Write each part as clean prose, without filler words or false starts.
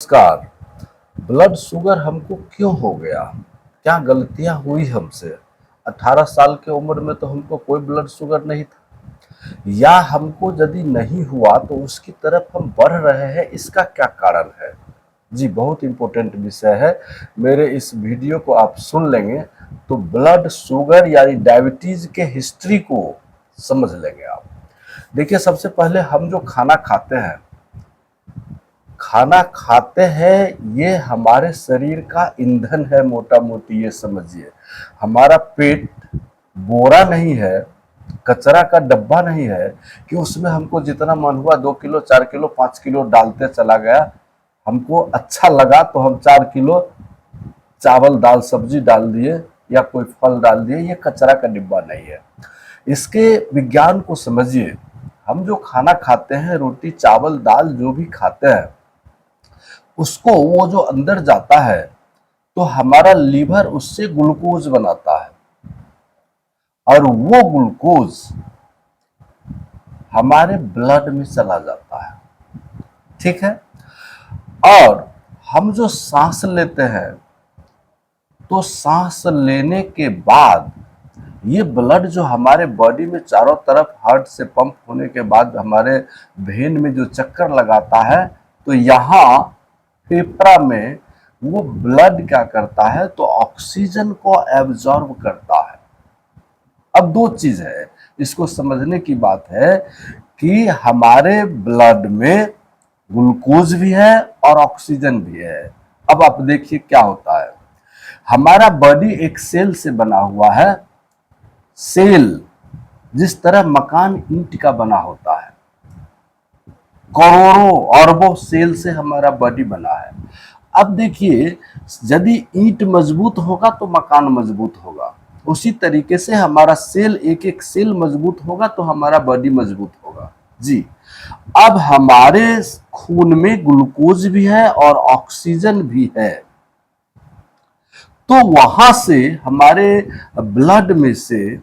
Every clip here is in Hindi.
नमस्कार। ब्लड शुगर हमको क्यों हो गया? क्या गलतियां हुई हमसे? 18 साल की उम्र में तो हमको कोई ब्लड शुगर नहीं था, या हमको यदि नहीं हुआ तो उसकी तरफ हम बढ़ रहे हैं, इसका क्या कारण है? जी, बहुत इंपॉर्टेंट विषय है। मेरे इस वीडियो को आप सुन लेंगे तो ब्लड शुगर यानी डायबिटीज के हिस्ट्री को समझ लेंगे आप। देखिए, सबसे पहले हम जो खाना खाते हैं ये हमारे शरीर का ईंधन है। मोटा मोटी ये समझिए, हमारा पेट बोरा नहीं है, कचरा का डब्बा नहीं है कि उसमें हमको जितना मन हुआ 2 किलो 4 किलो 5 किलो डालते चला गया। हमको अच्छा लगा तो हम 4 किलो चावल दाल सब्जी डाल दिए या कोई फल डाल दिए। ये कचरा का डिब्बा नहीं है। इसके विज्ञान को समझिए। हम जो खाना खाते हैं, रोटी चावल दाल जो भी खाते हैं, उसको वो जो अंदर जाता है तो हमारा लीवर उससे ग्लूकोज बनाता है, और वो ग्लूकोज हमारे ब्लड में चला जाता है। ठीक है। और हम जो सांस लेते हैं तो सांस लेने के बाद ये ब्लड जो हमारे बॉडी में चारों तरफ हार्ट से पंप होने के बाद हमारे वेन में जो चक्कर लगाता है, तो यहाँ फेफड़ा में वो ब्लड क्या करता है, तो ऑक्सीजन को एब्जॉर्ब करता है। अब दो चीज है, इसको समझने की बात है कि हमारे ब्लड में ग्लूकोज भी है और ऑक्सीजन भी है। अब आप देखिए क्या होता है। हमारा बॉडी एक सेल से बना हुआ है। सेल जिस तरह मकान ईंट का बना होता है, करोड़ों अरबों सेल से हमारा बॉडी बना है। अब देखिए, यदि ईंट मजबूत होगा तो मकान मजबूत होगा, उसी तरीके से हमारा सेल एक एक सेल मजबूत होगा तो हमारा बॉडी मजबूत होगा। जी, अब हमारे खून में ग्लूकोज भी है और ऑक्सीजन भी है, तो वहां से हमारे ब्लड में से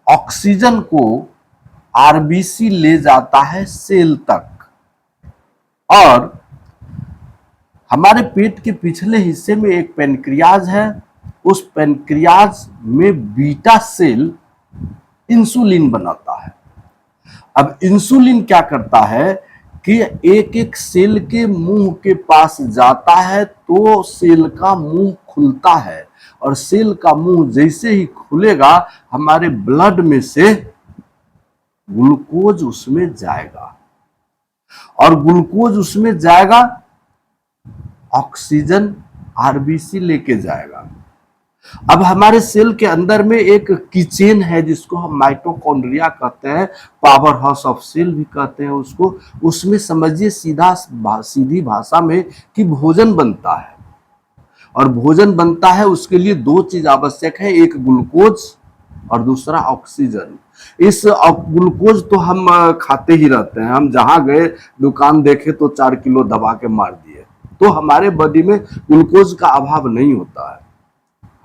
ऑक्सीजन को आरबीसी ले जाता है सेल तक, और हमारे पेट के पिछले हिस्से में एक पेनक्रियाज है। उस पेनक्रियाज में बीटा सेल इंसुलिन बनाता है। अब इंसुलिन क्या करता है कि एक एक सेल के मुंह के पास जाता है तो सेल का मुंह खुलता है, और सेल का मुंह जैसे ही खुलेगा हमारे ब्लड में से ग्लूकोज उसमें जाएगा, और ग्लूकोज उसमें जाएगा, ऑक्सीजन आरबीसी लेके जाएगा। अब हमारे सेल के अंदर में एक किचेन है जिसको हम माइटोकॉन्ड्रिया कहते हैं, पावर हाउस ऑफ सेल भी कहते हैं उसको। उसमें समझिए सीधी भाषा में कि भोजन बनता है, और भोजन बनता है उसके लिए दो चीज आवश्यक है, एक ग्लूकोज और दूसरा ऑक्सीजन। इस ग्लूकोज तो हम खाते ही रहते हैं। हम जहां गए दुकान देखे तो 4 किलो दबा के मार दिए, तो हमारे बॉडी में ग्लूकोज का अभाव नहीं होता है।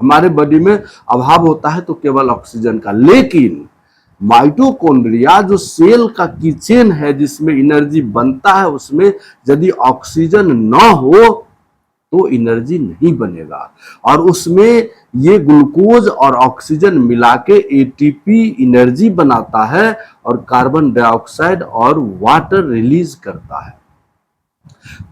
हमारे बॉडी में अभाव होता है तो केवल ऑक्सीजन का। लेकिन माइटोकॉन्ड्रिया जो सेल का किचन है जिसमें एनर्जी बनता है, उसमें यदि ऑक्सीजन न हो तो एनर्जी नहीं बनेगा, और उसमें ये ग्लूकोज और ऑक्सीजन मिला के एटीपी एनर्जी बनाता है और कार्बन डाइऑक्साइड और वाटर रिलीज करता है।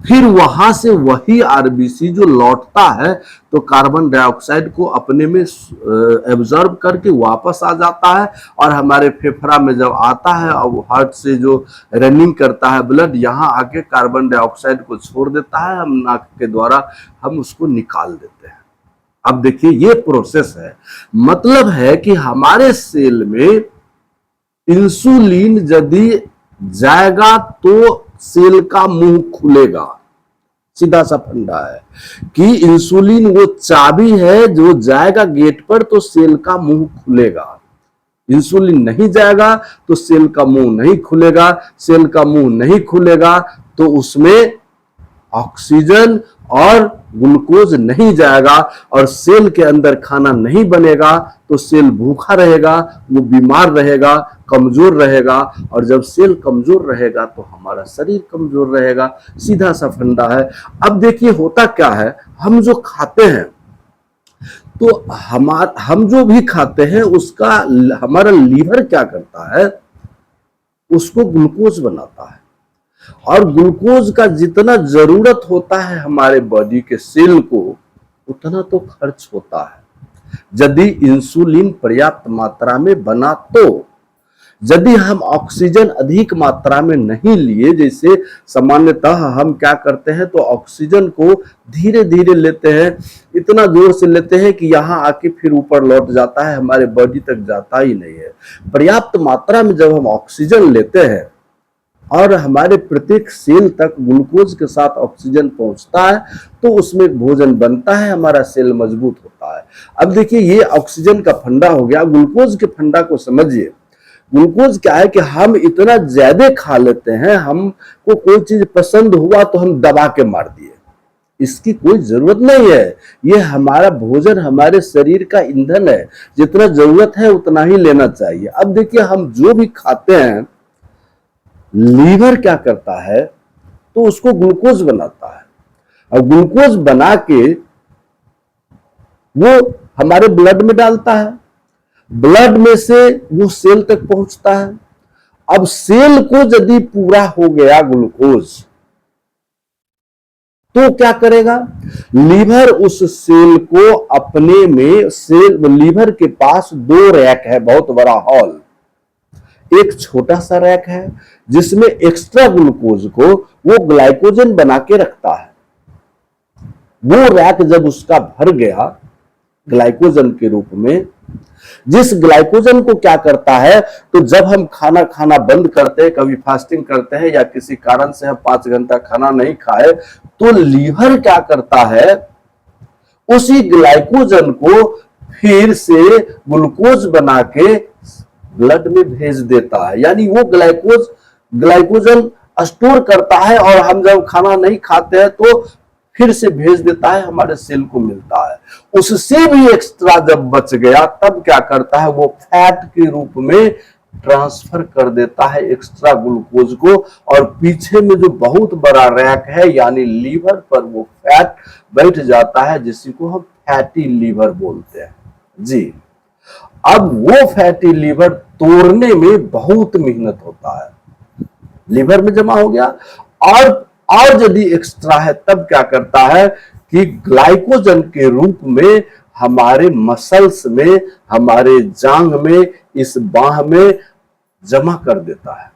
फिर वहां से वही आरबीसी जो लौटता है तो कार्बन डाइऑक्साइड को अपने में एब्जॉर्ब करके वापस आ जाता है, और हमारे फेफड़ा में जब आता है और हार्ट से जो रनिंग करता है ब्लड, यहाँ आके कार्बन डाइऑक्साइड को छोड़ देता है, हम नाक के द्वारा हम उसको निकाल देते हैं। अब देखिए ये प्रोसेस है, मतलब है कि हमारे सेल में इंसुलिन यदि जाएगा तो सेल का मुंह खुलेगा। सीधा सा फंडा है कि इंसुलिन वो चाबी है, जो जाएगा गेट पर तो सेल का मुंह खुलेगा। इंसुलिन नहीं जाएगा तो सेल का मुंह नहीं खुलेगा। सेल का मुंह नहीं खुलेगा तो उसमें ऑक्सीजन और ग्लूकोज नहीं जाएगा और सेल के अंदर खाना नहीं बनेगा तो सेल भूखा रहेगा, वो बीमार रहेगा, कमजोर रहेगा, और जब सेल कमजोर रहेगा तो हमारा शरीर कमजोर रहेगा। सीधा सा फंडा है। अब देखिए होता क्या है, हम जो खाते हैं तो हम जो भी खाते हैं उसका हमारा लीवर क्या करता है, उसको ग्लूकोज बनाता है, और ग्लूकोज का जितना जरूरत होता है हमारे बॉडी के सेल को उतना तो खर्च होता है यदि इंसुलिन पर्याप्त मात्रा में बना तो। यदि हम ऑक्सीजन अधिक मात्रा में नहीं लिए, जैसे सामान्यतः हम क्या करते हैं तो ऑक्सीजन को धीरे धीरे लेते हैं, इतना जोर से लेते हैं कि यहाँ आके फिर ऊपर लौट जाता है, हमारे बॉडी तक जाता ही नहीं है। पर्याप्त मात्रा में जब हम ऑक्सीजन लेते हैं और हमारे प्रत्येक सेल तक ग्लूकोज के साथ ऑक्सीजन पहुंचता है तो उसमें भोजन बनता है, हमारा सेल मजबूत होता है। अब देखिए ये ऑक्सीजन का फंडा हो गया, ग्लूकोज के फंडा को समझिए। ग्लूकोज क्या है कि हम इतना ज्यादा खा लेते हैं, हमको कोई चीज पसंद हुआ तो हम दबा के मार दिए, इसकी कोई जरूरत नहीं है। ये हमारा भोजन हमारे शरीर का ईंधन है, जितना जरूरत है उतना ही लेना चाहिए। अब देखिए हम जो भी खाते हैं लीवर क्या करता है तो उसको ग्लूकोज बनाता है, और ग्लूकोज बना के वो हमारे ब्लड में डालता है, ब्लड में से वो सेल तक पहुंचता है। अब सेल को यदि पूरा हो गया ग्लूकोज तो क्या करेगा, लीवर उस सेल को अपने में, लीवर के पास दो रैक है, बहुत बड़ा हॉल, एक छोटा सा रैक है जिसमें एक्स्ट्रा ग्लूकोज को वो ग्लाइकोजन बना के रखता है। वो रैक जब उसका भर गया ग्लाइकोजन के रूप में, जिस ग्लाइकोजन को क्या करता है तो जब हम खाना खाना बंद करते हैं, कभी फास्टिंग करते हैं या किसी कारण से हम 5 घंटा खाना नहीं खाए, तो लीवर क्या करता है उसी ग्लाइकोजन को फिर से ग्लूकोज बना के ब्लड में भेज देता है। यानी वो ग्लाइकोजन स्टोर करता है और हम जब खाना नहीं खाते हैं तो फिर से भेज देता है, हमारे सेल को मिलता है। उससे भी एक्स्ट्रा जब बच गया तब क्या करता है वो फैट के रूप में ट्रांसफर कर देता है एक्स्ट्रा ग्लूकोज को, और पीछे में जो बहुत बड़ा रैक है यानी लीवर पर वो फैट बैठ जाता है, जिसी को हम फैटी लीवर बोलते हैं जी। अब वो फैटी लीवर तोड़ने में बहुत मेहनत होता है, लीवर में जमा हो गया, और यदि एक्स्ट्रा है तब क्या करता है कि ग्लाइकोजन के रूप में हमारे मसल्स में, हमारे जांग में, इस बाह में जमा कर देता है।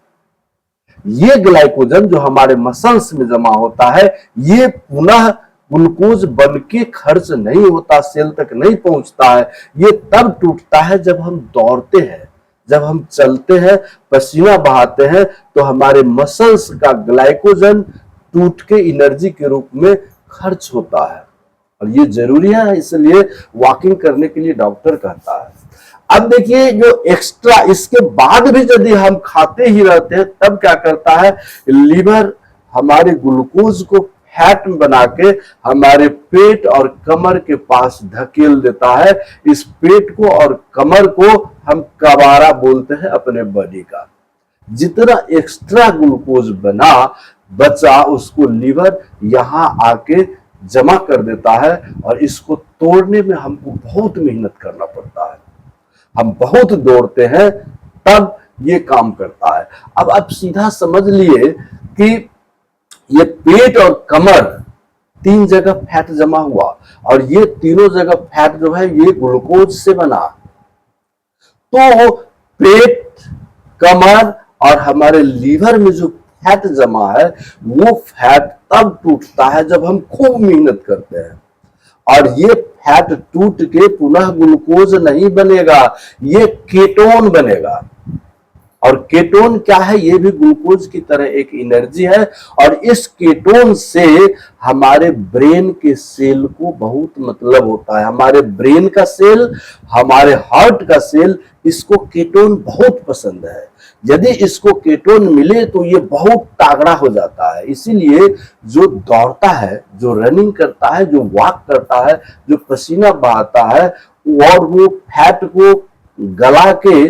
ये ग्लाइकोजन जो हमारे मसल्स में जमा होता है ये पुनः ग्लूकोज बन के खर्च नहीं होता, सेल तक नहीं पहुंचता है। ये तब टूटता है जब हम दौड़ते हैं, जब हम चलते हैं, पसीना बहाते हैं, तो हमारे मसल्स का ग्लाइकोजन टूट के एनर्जी के रूप में खर्च होता है, और ये जरूरी है, इसलिए वॉकिंग करने के लिए डॉक्टर कहता है। अब देखिए जो एक्स्ट्रा इसके बाद भी यदि हम खाते ही रहते हैं तब क्या करता है, लीवर हमारे ग्लूकोज को फैट बना के हमारे पेट और कमर के पास धकेल देता है। इस पेट को और कमर को हम कबाड़ा बोलते हैं अपने बॉडी का। जितना एक्स्ट्रा ग्लूकोज बचा उसको लीवर यहाँ आके जमा कर देता है, और इसको तोड़ने में हमको बहुत मेहनत करना पड़ता है, हम बहुत दौड़ते हैं तब ये काम करता है। अब आप सीधा समझ लिए कि ये पेट और कमर 3 जगह फैट जमा हुआ, और ये तीनों जगह फैट जो है ये ग्लूकोज से बना। तो पेट, कमर और हमारे लीवर में जो फैट जमा है वो फैट तब टूटता है जब हम खूब मेहनत करते हैं, और ये फैट टूट के पुनः ग्लूकोज नहीं बनेगा, ये केटोन बनेगा। और केटोन क्या है, ये भी ग्लूकोज की तरह एक एनर्जी है, और इस केटोन से हमारे ब्रेन के सेल को बहुत मतलब होता है। हमारे ब्रेन का सेल, हमारे हार्ट का सेल, इसको केटोन बहुत पसंद है। यदि इसको केटोन मिले तो ये बहुत तागड़ा हो जाता है। इसीलिए जो दौड़ता है, जो रनिंग करता है, जो वॉक करता है, जो पसीना बहाता है, और वो फैट को गला के,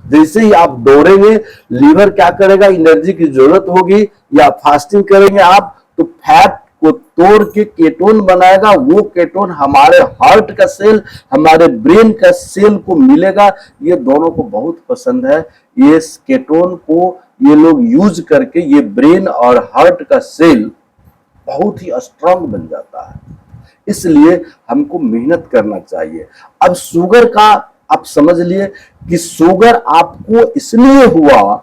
जैसे ही आप दौड़ेंगे लीवर क्या करेगा, एनर्जी की जरूरत होगी, या फास्टिंग करेंगे आप तो फैट को तोड़ के केटोन बनाएगा। वो केटोन हमारे हार्ट का सेल, हमारे ब्रेन का सेल को मिलेगा। ये दोनों को बहुत पसंद है। ये केटोन को ये लोग यूज करके ये ब्रेन और हार्ट का सेल बहुत ही स्ट्रांग बन जाता है। इसलिए हमको मेहनत करना चाहिए। अब शुगर का आप समझ लिए कि शुगर आपको इसलिए हुआ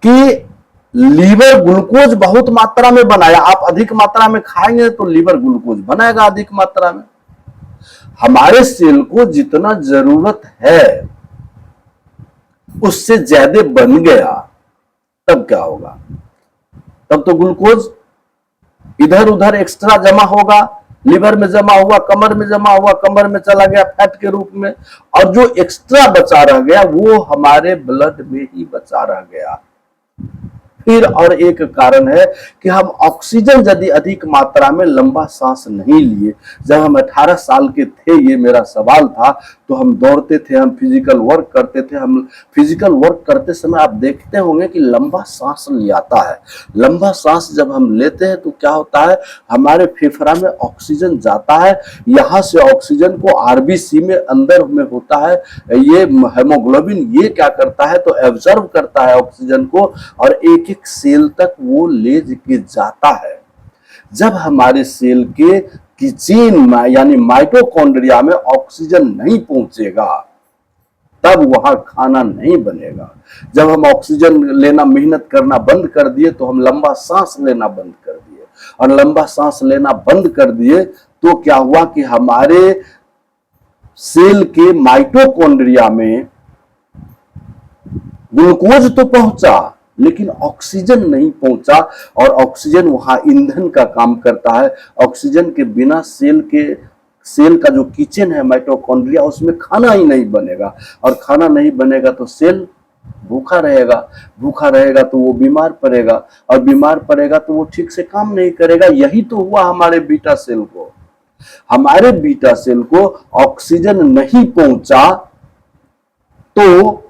कि लीवर ग्लूकोज बहुत मात्रा में बनाया। आप अधिक मात्रा में खाएंगे तो लीवर ग्लूकोज बनाएगा अधिक मात्रा में। हमारे सेल को जितना जरूरत है उससे ज्यादा बन गया, तब क्या होगा? तब तो ग्लूकोज इधर उधर एक्स्ट्रा जमा होगा, लिवर में जमा हुआ, कमर में जमा हुआ, कमर में चला गया फैट के रूप में, और जो एक्स्ट्रा बचा रह गया वो हमारे ब्लड में ही बचा रह गया। फिर और एक कारण है कि हम ऑक्सीजन यदि अधिक मात्रा में लंबा सांस नहीं लिए। जब हम 18 साल के थे, ये मेरा सवाल था, तो हम दौड़ते थे, हम फिजिकल वर्क करते थे। हम फिजिकल वर्क करते समय आप देखते होंगे कि लंबा सांस लियाता है। लंबा सांस जब हम लेते हैं तो क्या होता है, हमारे फेफड़ा में ऑक्सीजन जाता है। यहाँ से ऑक्सीजन को आरबीसी में अंदर में होता है, ये हेमोग्लोबिन ये क्या करता है तो एब्जॉर्ब करता है ऑक्सीजन को, और एक एक सेल तक वो ले के जाता है। जब हमारे सेल के किचेन यानी माइटोकॉन्ड्रिया में ऑक्सीजन नहीं पहुंचेगा तब वहां खाना नहीं बनेगा। जब हम ऑक्सीजन लेना, मेहनत करना बंद कर दिए तो हम लंबा सांस लेना बंद कर दिए, और लंबा सांस लेना बंद कर दिए तो क्या हुआ कि हमारे सेल के माइटोकॉन्ड्रिया में ग्लूकोज तो पहुंचा लेकिन ऑक्सीजन नहीं पहुंचा, और ऑक्सीजन वहां ईंधन का काम करता है। ऑक्सीजन के बिना सेल का जो किचन है माइटोकॉन्ड्रिया, उसमें खाना ही नहीं बनेगा, और खाना नहीं बनेगा तो सेल भूखा रहेगा। भूखा रहेगा तो वो बीमार पड़ेगा, और बीमार पड़ेगा तो वो ठीक से काम नहीं करेगा। यही तो हुआ हमारे बीटा सेल को। हमारे बीटा सेल को ऑक्सीजन नहीं पहुंचा तो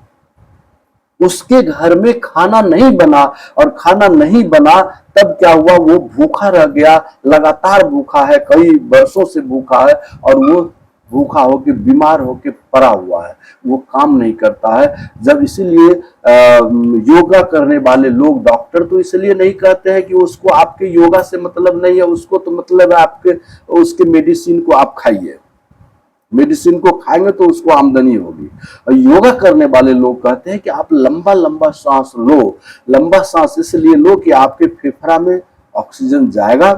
उसके घर में खाना नहीं बना, और खाना नहीं बना तब क्या हुआ, वो भूखा रह गया। लगातार भूखा है, कई वर्षों से भूखा है, और वो भूखा होके बीमार होके पड़ा हुआ है, वो काम नहीं करता है। जब इसीलिए योगा करने वाले लोग, डॉक्टर तो इसलिए नहीं कहते हैं कि उसको आपके योगा से मतलब नहीं है, उसको तो मतलब है आपके उसके मेडिसिन को आप खाइए, मेडिसिन को खाएंगे तो उसको आमदनी होगी। और योगा करने वाले लोग कहते हैं कि आप लंबा लंबा सांस लो। लंबा सांस इसलिए लो कि आपके फेफड़ा में ऑक्सीजन जाएगा,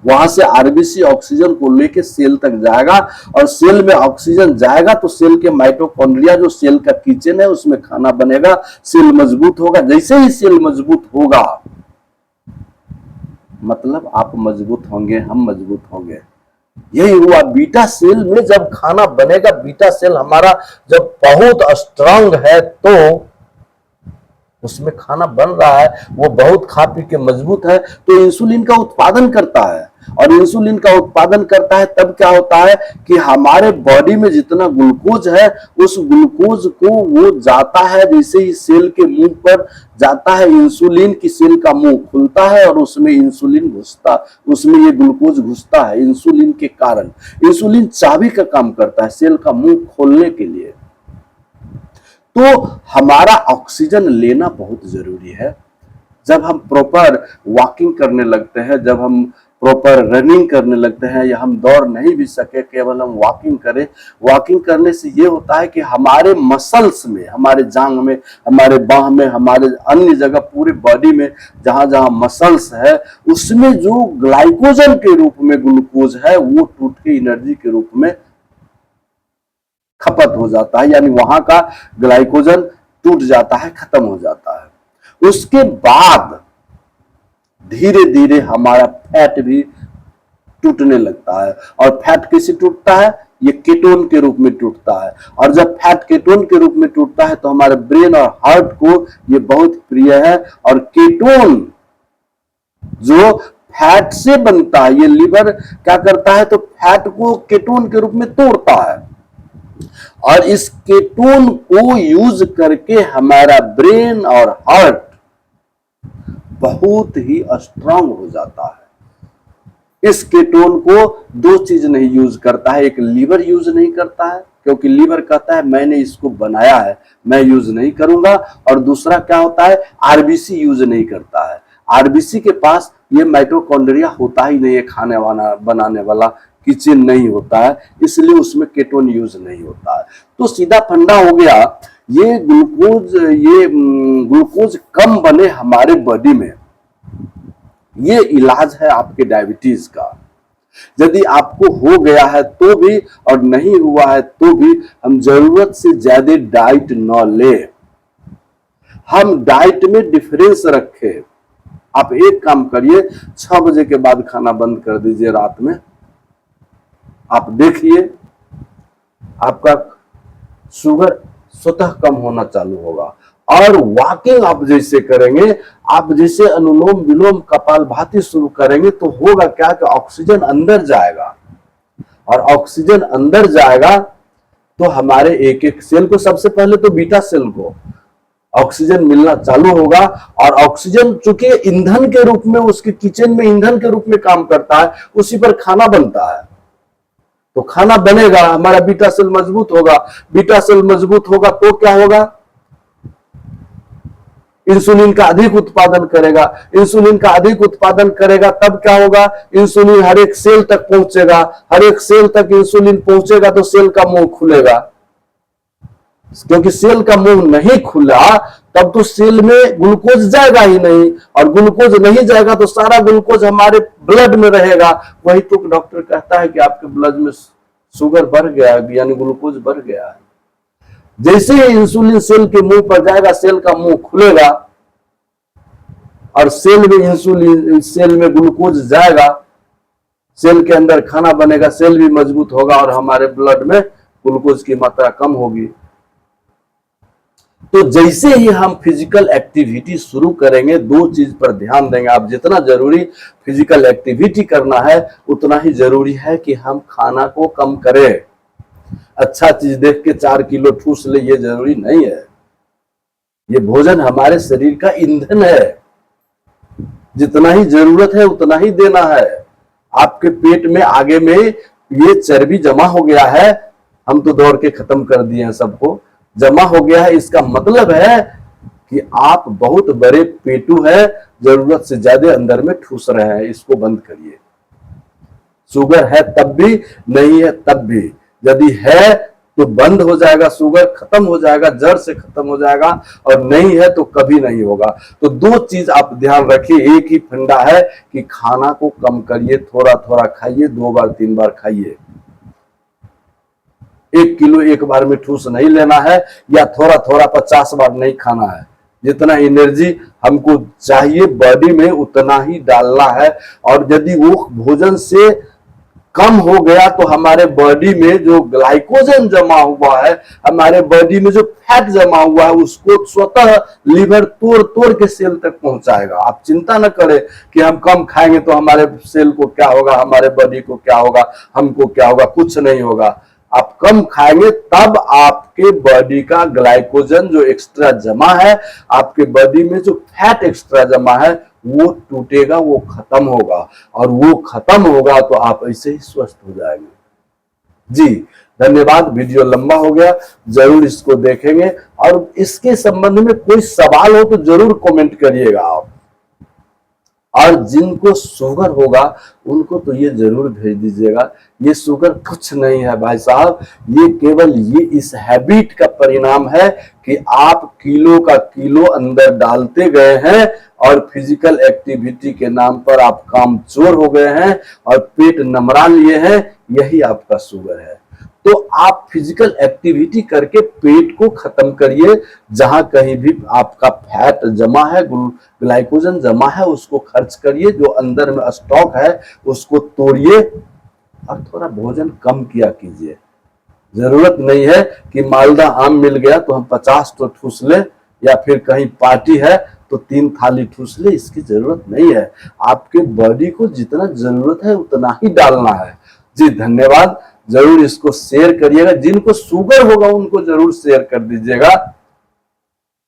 वहां से आरबीसी ऑक्सीजन को लेके सेल तक जाएगा, और सेल में ऑक्सीजन जाएगा तो सेल के माइटोकॉन्ड्रिया जो सेल का किचन है उसमें खाना बनेगा, सेल मजबूत होगा। जैसे ही सेल मजबूत होगा मतलब आप मजबूत होंगे, हम मजबूत होंगे। यही हुआ बीटा सेल में। जब खाना बनेगा, बीटा सेल हमारा जब बहुत स्ट्रांग है तो उसमें खाना बन रहा है, वो बहुत खा पी के मजबूत है, तो इंसुलिन का उत्पादन करता है। और इंसुलिन का उत्पादन करता है तब क्या होता है कि हमारे बॉडी में जितना ग्लूकोज है उस ग्लूकोज को वो जाता है, जैसे ही सेल के मुंह पर जाता है इंसुलिन की, सेल का मुंह खुलता है और उसमें इंसुलिन घुसता, उसमें ये ग्लूकोज घुसता है। इंसुलिन के कारण, इंसुलिन चाबी का काम करता है सेल का मुंह खोलने के लिए। तो हमारा ऑक्सीजन लेना बहुत जरूरी है। जब हम प्रॉपर वॉकिंग करने लगते हैं, जब हम प्रॉपर रनिंग करने लगते हैं, या हम दौड़ नहीं भी सके, केवल हम वॉकिंग करें, वॉकिंग करने से ये होता है कि हमारे मसल्स में, हमारे जांग में, हमारे बाह में, हमारे अन्य जगह पूरे बॉडी में जहां जहां मसल्स है उसमें जो ग्लाइकोजन के रूप में ग्लूकोज है वो टूट के एनर्जी के रूप में खपत हो जाता है, यानी वहां का ग्लाइकोजन टूट जाता है, खत्म हो जाता है। उसके बाद धीरे धीरे हमारा फैट भी टूटने लगता है। और फैट कैसे टूटता है ये कीटोन के रूप में टूटता है। और जब फैट कीटोन के रूप में टूटता है तो हमारे ब्रेन और हार्ट को ये बहुत प्रिय है। और कीटोन जो फैट से बनता है, ये लीवर क्या करता है, तो फैट को कीटोन के रूप में तोड़ता है और इस कीटोन को यूज करके हमारा ब्रेन और हार्ट बहुत ही स्ट्रांग हो जाता है। इस कीटोन को दो चीज नहीं यूज करता है, एक लीवर यूज नहीं करता है क्योंकि लीवर कहता है मैंने इसको बनाया है, मैं यूज नहीं करूंगा। और दूसरा क्या होता है, आरबीसी यूज नहीं करता है। आरबीसी के पास ये माइटोकॉन्ड्रिया होता ही नहीं है, खाने वाला बनाने वाला किचन नहीं होता है, इसलिए उसमें कीटोन यूज नहीं होता है। तो सीधा फंडा हो गया, ये ग्लूकोज कम बने हमारे बॉडी में, ये इलाज है आपके डायबिटीज का। यदि आपको हो गया है तो भी और नहीं हुआ है तो भी हम जरूरत से ज्यादा डाइट न ले, हम डाइट में डिफरेंस रखें। आप एक काम करिए, 6 बजे के बाद खाना बंद कर दीजिए रात में, आप देखिए आपका शुगर स्वतः कम होना चालू होगा। और वॉकिंग आप जैसे करेंगे, आप जैसे अनुलोम विलोम कपालभाति शुरू करेंगे तो होगा क्या कि ऑक्सीजन अंदर जाएगा और ऑक्सीजन अंदर जाएगा तो हमारे एक एक सेल को, सबसे पहले तो बीटा सेल को ऑक्सीजन मिलना चालू होगा। और ऑक्सीजन चूंकि ईंधन के रूप में उसके किचन में ईंधन के रूप में काम करता है, उसी पर खाना बनता है, तो खाना बनेगा, हमारा बीटा सेल मजबूत होगा। बीटा सेल मजबूत होगा तो क्या होगा, इंसुलिन का अधिक उत्पादन करेगा। इंसुलिन का अधिक उत्पादन करेगा तब क्या होगा, इंसुलिन हर एक सेल तक पहुंचेगा, हर एक सेल तक इंसुलिन पहुंचेगा तो सेल का मुंह खुलेगा। क्योंकि सेल का मुंह नहीं खुला तब तो सेल में ग्लूकोज जाएगा ही नहीं, और ग्लूकोज नहीं जाएगा तो सारा ग्लूकोज हमारे ब्लड में रहेगा। वही तो डॉक्टर कहता है कि आपके ब्लड में शुगर बढ़ गया है, यानी ग्लूकोज बढ़ गया है। जैसे ही इंसुलिन सेल के मुंह पर जाएगा, सेल का मुंह खुलेगा और सेल में ग्लूकोज जाएगा, सेल के अंदर खाना बनेगा, सेल भी मजबूत होगा और हमारे ब्लड में ग्लूकोज की मात्रा कम होगी। तो जैसे ही हम फिजिकल एक्टिविटी शुरू करेंगे, दो चीज पर ध्यान देंगे। आप जितना जरूरी फिजिकल एक्टिविटी करना है उतना ही जरूरी है कि हम खाना को कम करें। अच्छा चीज देख के 4 किलो ठूस ले, ये जरूरी नहीं है। ये भोजन हमारे शरीर का ईंधन है, जितना ही जरूरत है उतना ही देना है। आपके पेट में आगे में ये चर्बी जमा हो गया है, हम तो दौड़ के खत्म कर दिए हैं, सबको जमा हो गया है, इसका मतलब है कि आप बहुत बड़े पेटू है, जरूरत से ज्यादा अंदर में ठूस रहे हैं। इसको बंद करिए। शुगर है तब भी, नहीं है तब भी। यदि है तो बंद हो जाएगा, शुगर खत्म हो जाएगा, जड़ से खत्म हो जाएगा, और नहीं है तो कभी नहीं होगा। तो दो चीज आप ध्यान रखिए, एक ही फंडा है कि खाना को कम करिए, थोड़ा थोड़ा खाइए, 2 बार 3 बार खाइए। 1 किलो एक बार में ठूस नहीं लेना है, या थोड़ा थोड़ा 50 बार नहीं खाना है। जितना एनर्जी हमको चाहिए बॉडी में उतना ही डालना है। और यदि वो भोजन से कम हो गया तो हमारे बॉडी में जो ग्लाइकोजन जमा हुआ है, हमारे बॉडी में जो फैट जमा हुआ है, उसको स्वतः लीवर तोड़ तोड़ के सेल तक पहुंचाएगा। आप चिंता न करें कि हम कम खाएंगे तो हमारे सेल को क्या होगा, हमारे बॉडी को क्या होगा, हमको क्या होगा, कुछ नहीं होगा। आप कम खाएंगे तब आपके बॉडी का ग्लाइकोजन जो एक्स्ट्रा जमा है, आपके बॉडी में जो फैट एक्स्ट्रा जमा है, वो टूटेगा, वो खत्म होगा। और वो खत्म होगा तो आप ऐसे ही स्वस्थ हो जाएंगे। जी धन्यवाद। वीडियो लंबा हो गया, जरूर इसको देखेंगे। और इसके संबंध में कोई सवाल हो तो जरूर कमेंट करिएगा आप। और जिनको शुगर होगा उनको तो ये जरूर भेज दीजिएगा। ये शुगर कुछ नहीं है भाई साहब, ये केवल ये इस हैबिट का परिणाम है कि आप किलो का किलो अंदर डालते गए हैं और फिजिकल एक्टिविटी के नाम पर आप कामचोर हो गए हैं और पेट नमरा लिए हैं। यही आपका शुगर है। तो आप फिजिकल एक्टिविटी करके पेट को खत्म करिए। जहां कहीं भी आपका फैट जमा है, ग्लाइकोजन जमा है, उसको खर्च करिए। जो अंदर में स्टॉक है उसको तोड़िए और थोड़ा भोजन कम किया कीजिए। जरूरत नहीं है कि मालदा आम मिल गया तो हम 50 तो ठूस ले, या फिर कहीं पार्टी है तो 3 थाली ठूस ले, इसकी जरूरत नहीं है। आपके बॉडी को जितना जरूरत है उतना ही डालना है। जी धन्यवाद। जरूर इसको शेयर करिएगा, जिनको शुगर होगा उनको जरूर शेयर कर दीजिएगा,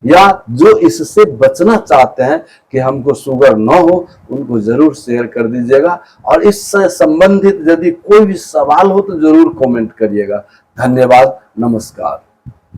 या जो इससे बचना चाहते हैं कि हमको शुगर ना हो उनको जरूर शेयर कर दीजिएगा। और इससे संबंधित यदि कोई भी सवाल हो तो जरूर कमेंट करिएगा। धन्यवाद, नमस्कार।